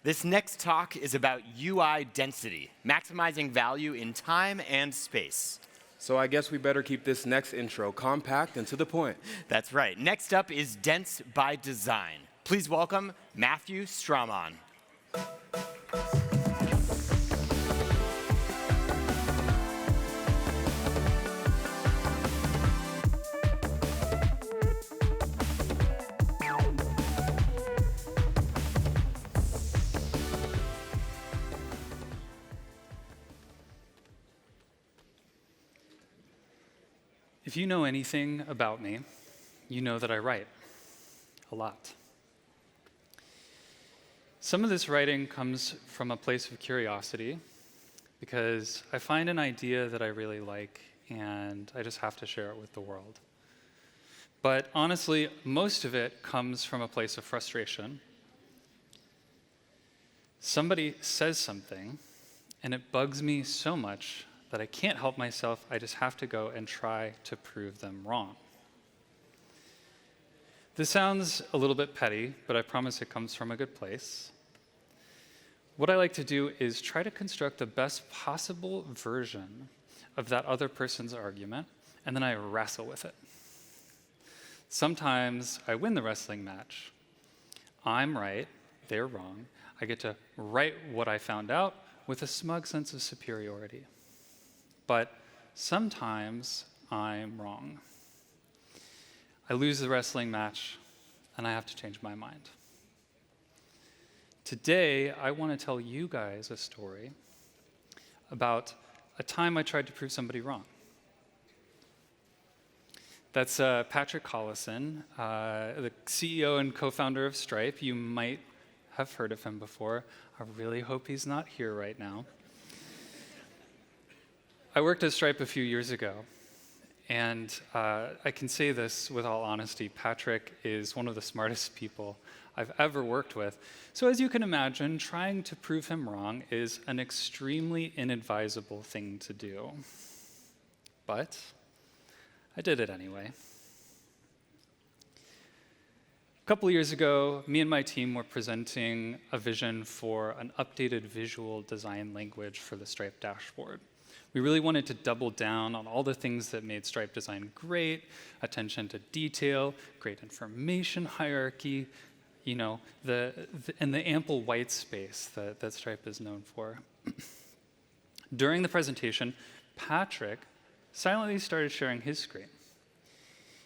This next talk is about UI density, maximizing value in time and space. So I guess we better keep this next intro compact and to the point. That's right. Next up is Dense by Design. Please welcome Matthew Ström-Awn. If you know anything about me, you know that I write a lot. Some of this writing comes from a place of curiosity because I find an idea that I really like and I just have to share it with the world. But honestly, most of it comes from a place of frustration. Somebody says something and it bugs me so much that I can't help myself. I just have to go and try to prove them wrong. This sounds a little bit petty, but I promise it comes from a good place. What I like to do is try to construct the best possible version of that other person's argument, and then I wrestle with it. Sometimes I win the wrestling match. I'm right, they're wrong. I get to write what I found out with a smug sense of superiority. But sometimes I'm wrong. I lose the wrestling match, and I have to change my mind. Today, I want to tell you guys a story about a time I tried to prove somebody wrong. That's Patrick Collison, the CEO and co-founder of Stripe. You might have heard of him before. I really hope he's not here right now. I worked at Stripe a few years ago, and I can say this with all honesty. Patrick is one of the smartest people I've ever worked with. So as you can imagine, trying to prove him wrong is an extremely inadvisable thing to do. But I did it anyway. A couple of years ago, me and my team were presenting a vision for an updated visual design language for the Stripe dashboard. We really wanted to double down on all the things that made Stripe design great: attention to detail, great information hierarchy, and the ample white space that Stripe is known for. During the presentation, Patrick silently started sharing his screen.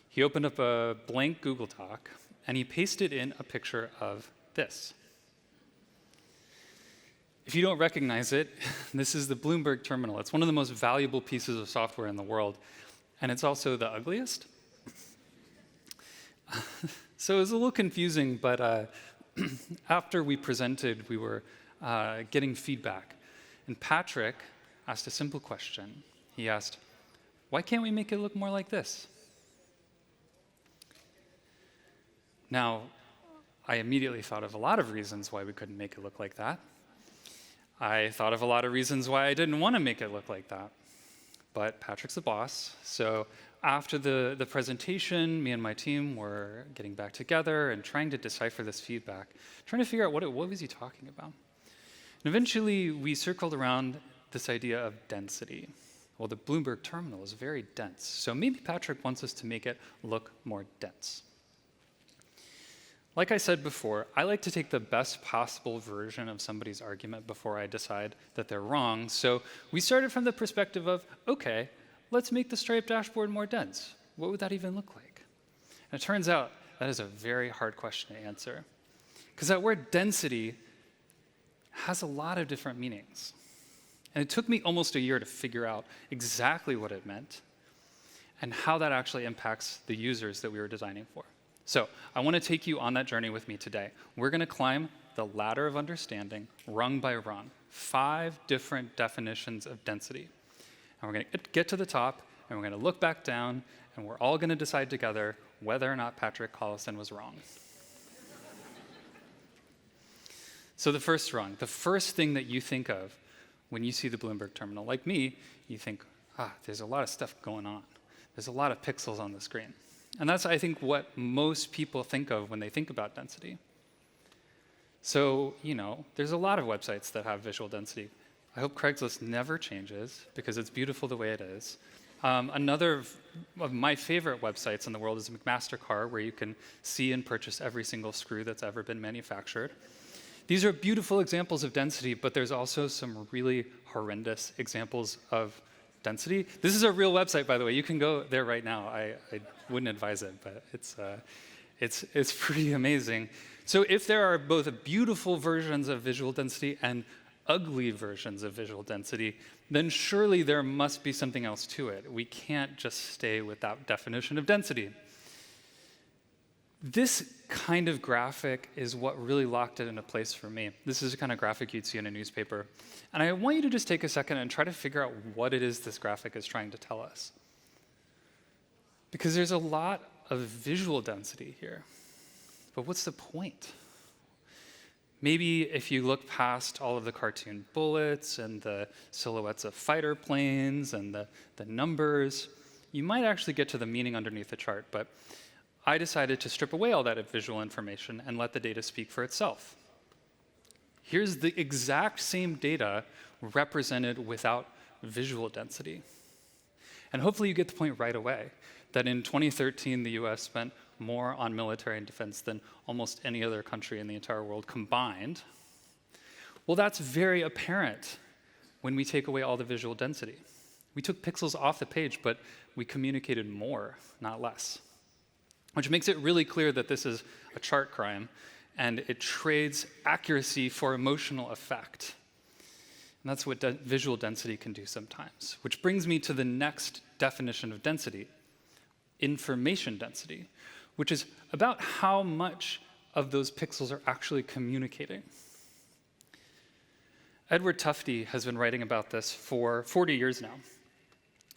He opened up a blank Google Doc, and he pasted in a picture of this. If you don't recognize it, this is the Bloomberg Terminal. It's one of the most valuable pieces of software in the world, and it's also the ugliest. So it was a little confusing, but after we presented, we were getting feedback. And Patrick asked a simple question. He asked, "Why can't we make it look more like this?" Now, I immediately thought of a lot of reasons why we couldn't make it look like that. I thought of a lot of reasons why I didn't want to make it look like that. But Patrick's the boss, so after the presentation, me and my team were getting back together and trying to decipher this feedback, trying to figure out what was he talking about. And eventually, we circled around this idea of density. Well, the Bloomberg Terminal is very dense, so maybe Patrick wants us to make it look more dense. Like I said before, I like to take the best possible version of somebody's argument before I decide that they're wrong. So we started from the perspective of, okay, let's make the Stripe dashboard more dense. What would that even look like? And it turns out that is a very hard question to answer, because that word density has a lot of different meanings. And it took me almost a year to figure out exactly what it meant and how that actually impacts the users that we were designing for. So I want to take you on that journey with me today. We're going to climb the ladder of understanding, rung by rung, 5 different definitions of density. And we're going to get to the top, and we're going to look back down, and we're all going to decide together whether or not Patrick Collison was wrong. So the first rung, the first thing that you think of when you see the Bloomberg Terminal, like me, you think, there's a lot of stuff going on. There's a lot of pixels on the screen. And that's, I think, what most people think of when they think about density. So, there's a lot of websites that have visual density. I hope Craigslist never changes because it's beautiful the way it is. Another of my favorite websites in the world is McMaster-Carr, where you can see and purchase every single screw that's ever been manufactured. These are beautiful examples of density, but there's also some really horrendous examples of density. This is a real website, by the way. You can go there right now. I wouldn't advise it, but it's pretty amazing. So if there are both beautiful versions of visual density and ugly versions of visual density, then surely there must be something else to it. We can't just stay with that definition of density. This kind of graphic is what really locked it into place for me. This is the kind of graphic you'd see in a newspaper. And I want you to just take a second and try to figure out what it is this graphic is trying to tell us. Because there's a lot of visual density here. But what's the point? Maybe if you look past all of the cartoon bullets and the silhouettes of fighter planes and the numbers, you might actually get to the meaning underneath the chart. But I decided to strip away all that visual information and let the data speak for itself. Here's the exact same data represented without visual density. And hopefully you get the point right away that in 2013, the US spent more on military and defense than almost any other country in the entire world combined. Well, that's very apparent when we take away all the visual density. We took pixels off the page, but we communicated more, not less. Which makes it really clear that this is a chart crime, and it trades accuracy for emotional effect. And that's what visual density can do sometimes. Which brings me to the next definition of density, information density, which is about how much of those pixels are actually communicating. Edward Tufte has been writing about this for 40 years now.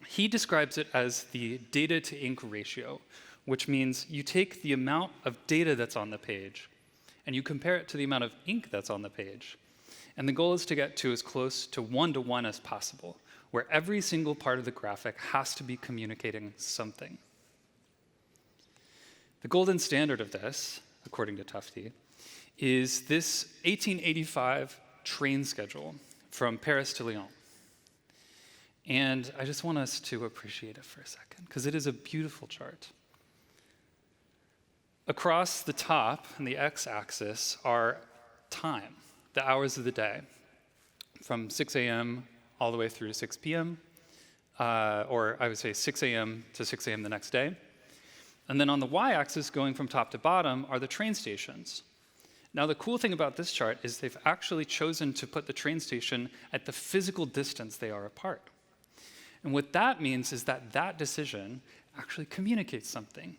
He describes it as the data to ink ratio, which means you take the amount of data that's on the page and you compare it to the amount of ink that's on the page. And the goal is to get to as close to 1-to-1 as possible, where every single part of the graphic has to be communicating something. The golden standard of this, according to Tufte, is this 1885 train schedule from Paris to Lyon. And I just want us to appreciate it for a second, because it is a beautiful chart. Across the top, on the x-axis, are time, the hours of the day, from 6 a.m. all the way through to 6 p.m., or I would say 6 a.m. to 6 a.m. the next day. And then on the y-axis, going from top to bottom, are the train stations. Now, the cool thing about this chart is they've actually chosen to put the train station at the physical distance they are apart. And what that means is that that decision actually communicates something.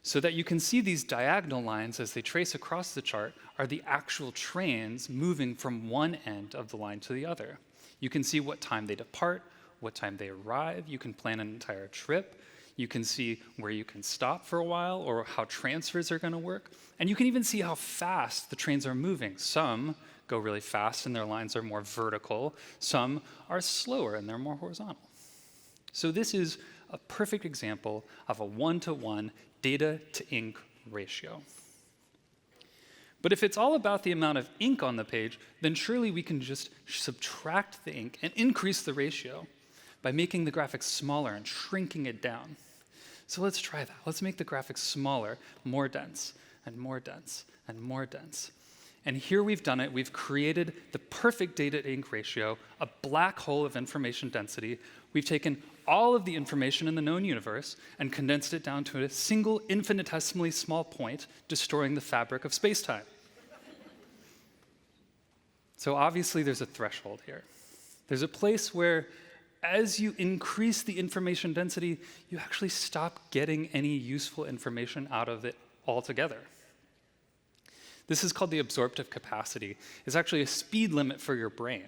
So that you can see these diagonal lines as they trace across the chart are the actual trains moving from one end of the line to the other. You can see what time they depart, what time they arrive. You can plan an entire trip. You can see where you can stop for a while or how transfers are going to work. And you can even see how fast the trains are moving. Some go really fast and their lines are more vertical. Some are slower and they're more horizontal. So this is a perfect example of a 1-to-1 data to ink ratio. But if it's all about the amount of ink on the page, then surely we can just subtract the ink and increase the ratio by making the graphic smaller and shrinking it down. So let's try that. Let's make the graphic smaller, more dense, and more dense, and more dense. And here we've done it. We've created the perfect data to ink ratio, a black hole of information density. We've taken all of the information in the known universe and condensed it down to a single infinitesimally small point, destroying the fabric of space-time. So obviously there's a threshold here. There's a place where as you increase the information density, you actually stop getting any useful information out of it altogether. This is called the absorptive capacity. It's actually a speed limit for your brain.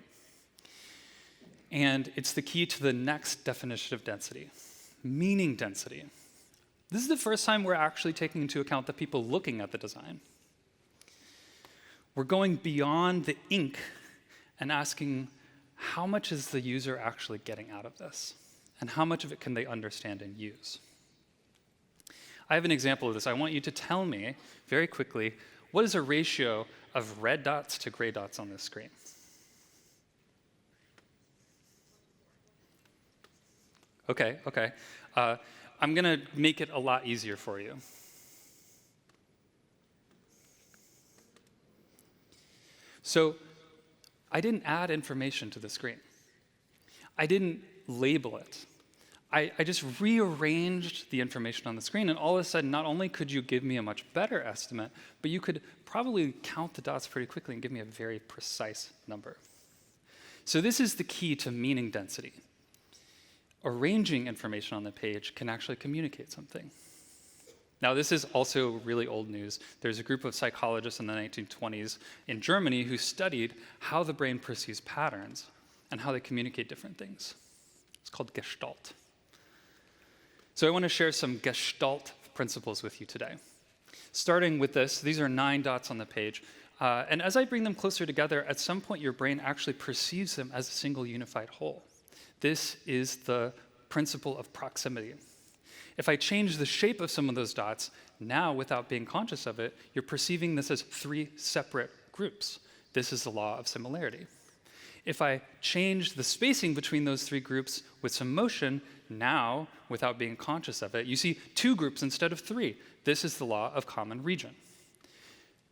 And it's the key to the next definition of density, meaning density. This is the first time we're actually taking into account the people looking at the design. We're going beyond the ink and asking, how much is the user actually getting out of this? And how much of it can they understand and use? I have an example of this. I want you to tell me very quickly what is a ratio of red dots to gray dots on this screen? Okay. I'm going to make it a lot easier for you. So I didn't add information to the screen. I didn't label it. I just rearranged the information on the screen, and all of a sudden, not only could you give me a much better estimate, but you could probably count the dots pretty quickly and give me a very precise number. So this is the key to meaning density. Arranging information on the page can actually communicate something. Now, this is also really old news. There's a group of psychologists in the 1920s in Germany who studied how the brain perceives patterns and how they communicate different things. It's called Gestalt. So I want to share some Gestalt principles with you today. Starting with this, these are 9 dots on the page. And as I bring them closer together, at some point your brain actually perceives them as a single unified whole. This is the principle of proximity. If I change the shape of some of those dots, now without being conscious of it, you're perceiving this as 3 separate groups. This is the law of similarity. If I change the spacing between those 3 groups with some motion, now, without being conscious of it, you see 2 groups instead of 3. This is the law of common region.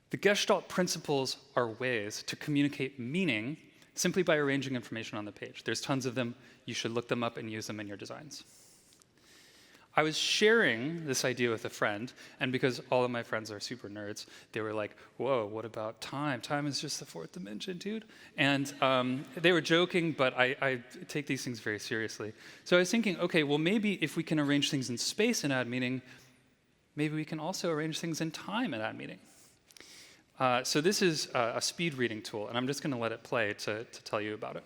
The Gestalt principles are ways to communicate meaning simply by arranging information on the page. There's tons of them. You should look them up and use them in your designs. I was sharing this idea with a friend, and because all of my friends are super nerds, they were like, whoa, what about time? Time is just the 4th dimension, dude. And they were joking, but I take these things very seriously. So I was thinking, okay, well, maybe if we can arrange things in space and add meaning, maybe we can also arrange things in time and add meaning. So this is a speed reading tool, and I'm just going to let it play to tell you about it.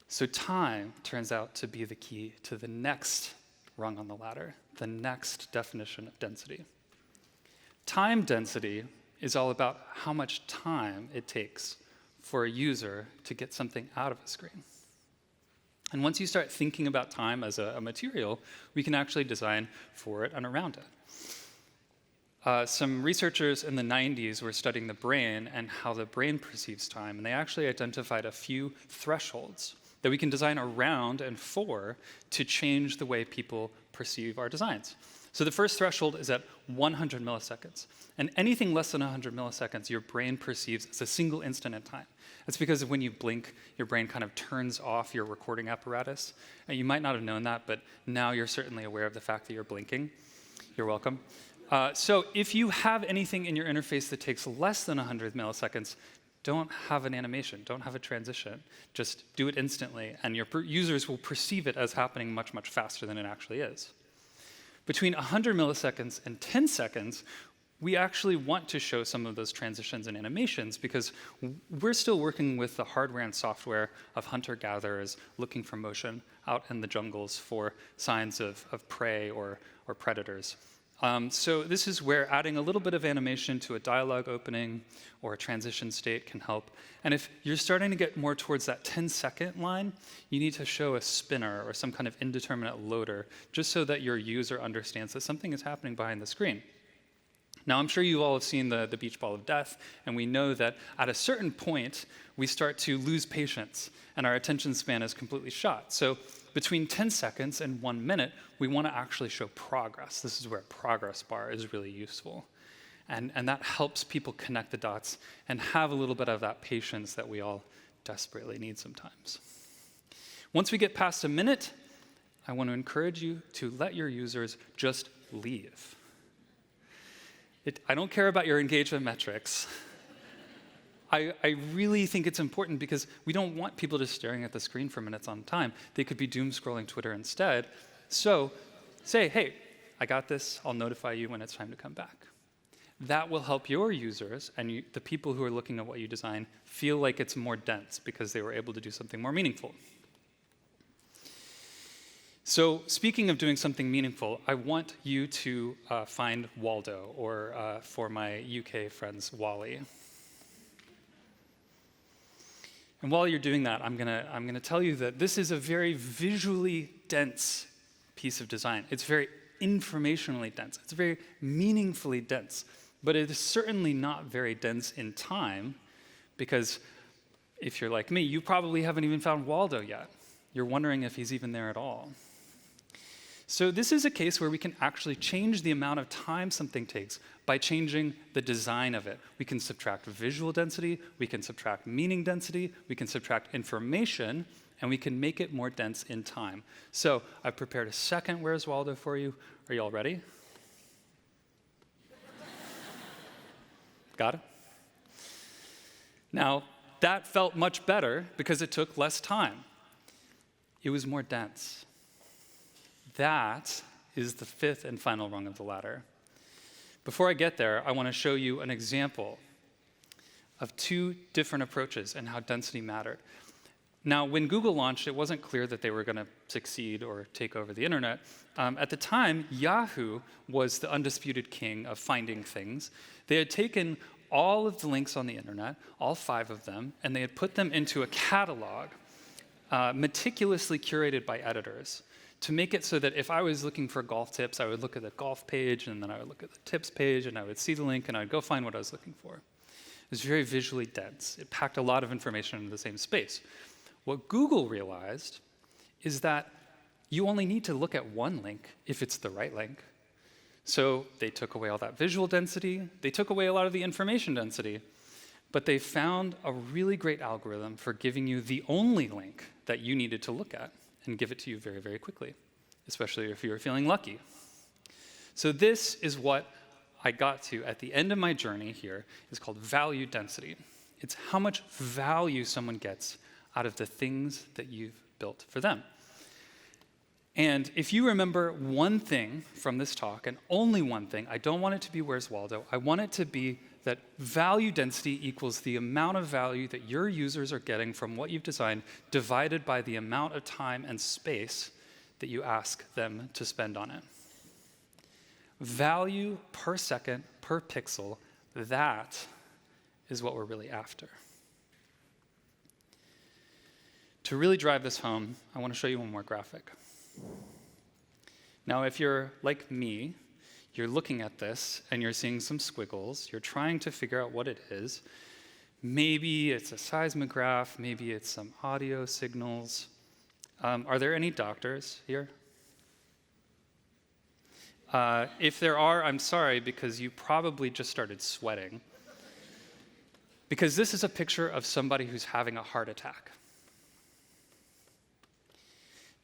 So time turns out to be the key to the next rung on the ladder, the next definition of density. Time density is all about how much time it takes for a user to get something out of a screen. And once you start thinking about time as a material, we can actually design for it and around it. Some researchers in the 90s were studying the brain and how the brain perceives time, and they actually identified a few thresholds that we can design around and for to change the way people perceive our designs. So the first threshold is at 100 milliseconds. And anything less than 100 milliseconds, your brain perceives as a single instant in time. That's because when you blink, your brain kind of turns off your recording apparatus. And you might not have known that, but now you're certainly aware of the fact that you're blinking. You're welcome. So if you have anything in your interface that takes less than 100 milliseconds, don't have an animation, don't have a transition. Just do it instantly, and your users will perceive it as happening much, much faster than it actually is. Between 100 milliseconds and 10 seconds, we actually want to show some of those transitions and animations because we're still working with the hardware and software of hunter-gatherers looking for motion out in the jungles for signs of prey or predators. So this is where adding a little bit of animation to a dialogue opening or a transition state can help. And if you're starting to get more towards that 10-second line, you need to show a spinner or some kind of indeterminate loader just so that your user understands that something is happening behind the screen. Now, I'm sure you all have seen the beach ball of death, and we know that at a certain point, we start to lose patience, and our attention span is completely shot. So between 10 seconds and 1 minute, we want to actually show progress. This is where a progress bar is really useful. And that helps people connect the dots and have a little bit of that patience that we all desperately need sometimes. Once we get past a minute, I want to encourage you to let your users just leave. I don't care about your engagement metrics. I really think it's important because we don't want people just staring at the screen for minutes on time. They could be doom scrolling Twitter instead. So say, hey, I got this. I'll notify you when it's time to come back. That will help your users and the people who are looking at what you design feel like it's more dense because they were able to do something more meaningful. So speaking of doing something meaningful, I want you to find Waldo, or for my UK friends, Wally. And while you're doing that, I'm gonna tell you that this is a very visually dense piece of design. It's very informationally dense. It's very meaningfully dense. But it is certainly not very dense in time, because if you're like me, you probably haven't even found Waldo yet. You're wondering if he's even there at all. So this is a case where we can actually change the amount of time something takes by changing the design of it. We can subtract visual density, we can subtract meaning density, we can subtract information, and we can make it more dense in time. So I've prepared a second Where's Waldo for you. Are you all ready? Got it? Now, that felt much better because it took less time. It was more dense. That is the fifth and final rung of the ladder. Before I get there, I want to show you an example of two different approaches and how density mattered. Now, when Google launched, it wasn't clear that they were going to succeed or take over the internet. At the time, Yahoo was the undisputed king of finding things. They had taken all of the links on the internet, all 5 of them, and they had put them into a catalog, meticulously curated by editors, to make it so that if I was looking for golf tips, I would look at the golf page, and then I would look at the tips page, and I would see the link, and I would go find what I was looking for. It was very visually dense. It packed a lot of information into the same space. What Google realized is that you only need to look at one link if it's the right link. So they took away all that visual density, they took away a lot of the information density, but they found a really great algorithm for giving you the only link that you needed to look at and give it to you very, very quickly, especially if you were feeling lucky. So this is what I got to at the end of my journey here. It's called value density. It's how much value someone gets out of the things that you've built for them. And if you remember one thing from this talk, and only one thing, I don't want it to be Where's Waldo, I want it to be that value density equals the amount of value that your users are getting from what you've designed divided by the amount of time and space that you ask them to spend on it. Value per second, per pixel, that is what we're really after. To really drive this home, I want to show you one more graphic. Now, if you're like me, you're looking at this and you're seeing some squiggles. You're trying to figure out what it is. Maybe it's a seismograph. Maybe it's some audio signals. Are there any doctors here? If there are, I'm sorry, because you probably just started sweating. Because this is a picture of somebody who's having a heart attack.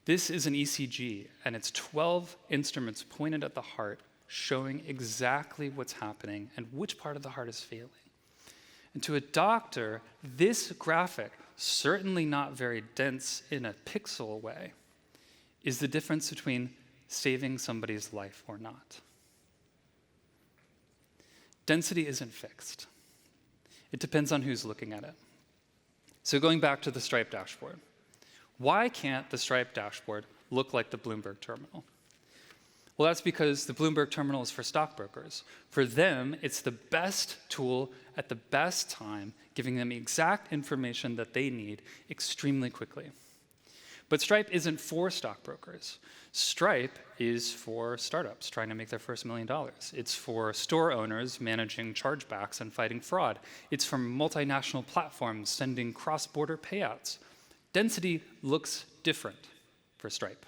This is an ECG, and it's 12 instruments pointed at the heart, showing exactly what's happening and which part of the heart is failing. And to a doctor, this graphic, certainly not very dense in a pixel way, is the difference between saving somebody's life or not. Density isn't fixed. It depends on who's looking at it. So going back to the Stripe dashboard, why can't the Stripe dashboard look like the Bloomberg Terminal? Well, that's because the Bloomberg Terminal is for stockbrokers. For them, it's the best tool at the best time, giving them the exact information that they need extremely quickly. But Stripe isn't for stockbrokers. Stripe is for startups trying to make their first $1 million. It's for store owners managing chargebacks and fighting fraud. It's for multinational platforms sending cross-border payouts. Density looks different for Stripe.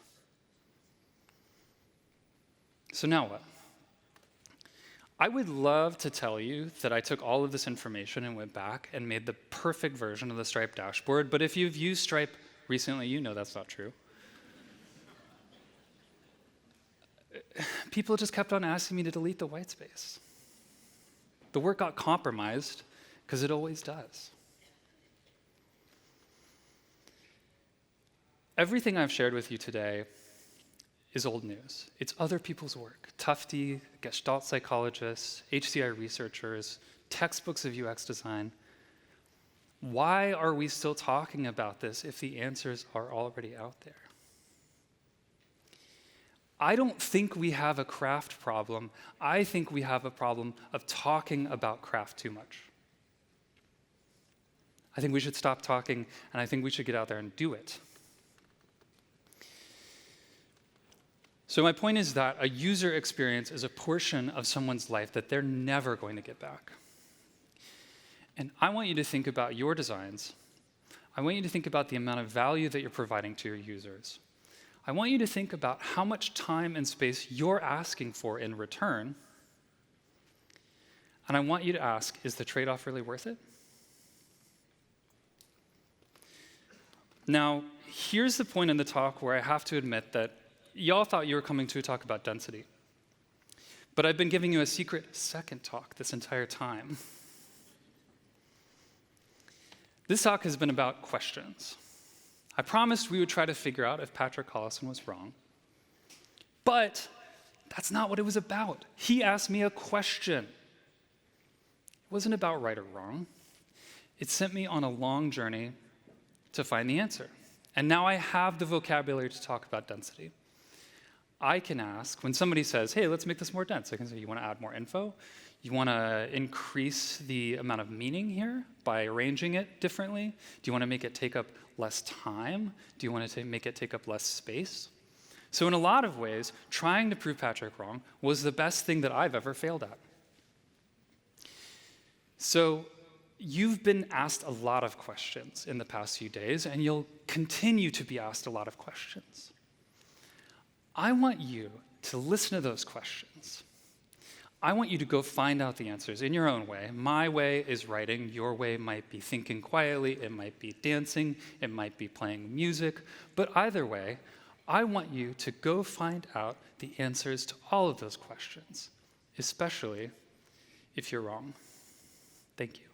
So now what? I would love to tell you that I took all of this information and went back and made the perfect version of the Stripe dashboard, but if you've used Stripe recently, you know that's not true. People just kept on asking me to delete the white space. The work got compromised, because it always does. Everything I've shared with you today is old news. It's other people's work. Tufte, Gestalt psychologists, HCI researchers, textbooks of UX design. Why are we still talking about this if the answers are already out there? I don't think we have a craft problem. I think we have a problem of talking about craft too much. I think we should stop talking, and I think we should get out there and do it. So my point is that a user experience is a portion of someone's life that they're never going to get back. And I want you to think about your designs. I want you to think about the amount of value that you're providing to your users. I want you to think about how much time and space you're asking for in return. And I want you to ask, is the trade-off really worth it? Now, here's the point in the talk where I have to admit that y'all thought you were coming to a talk about density. But I've been giving you a secret second talk this entire time. This talk has been about questions. I promised we would try to figure out if Patrick Collison was wrong. But that's not what it was about. He asked me a question. It wasn't about right or wrong. It sent me on a long journey to find the answer. And now I have the vocabulary to talk about density. I can ask, when somebody says, hey, let's make this more dense, I can say, you want to add more info? You want to increase the amount of meaning here by arranging it differently? Do you want to make it take up less time? Do you want to make it take up less space? So in a lot of ways, trying to prove Patrick wrong was the best thing that I've ever failed at. So you've been asked a lot of questions in the past few days, and you'll continue to be asked a lot of questions. I want you to listen to those questions. I want you to go find out the answers in your own way. My way is writing. Your way might be thinking quietly. It might be dancing. It might be playing music. But either way, I want you to go find out the answers to all of those questions, especially if you're wrong. Thank you.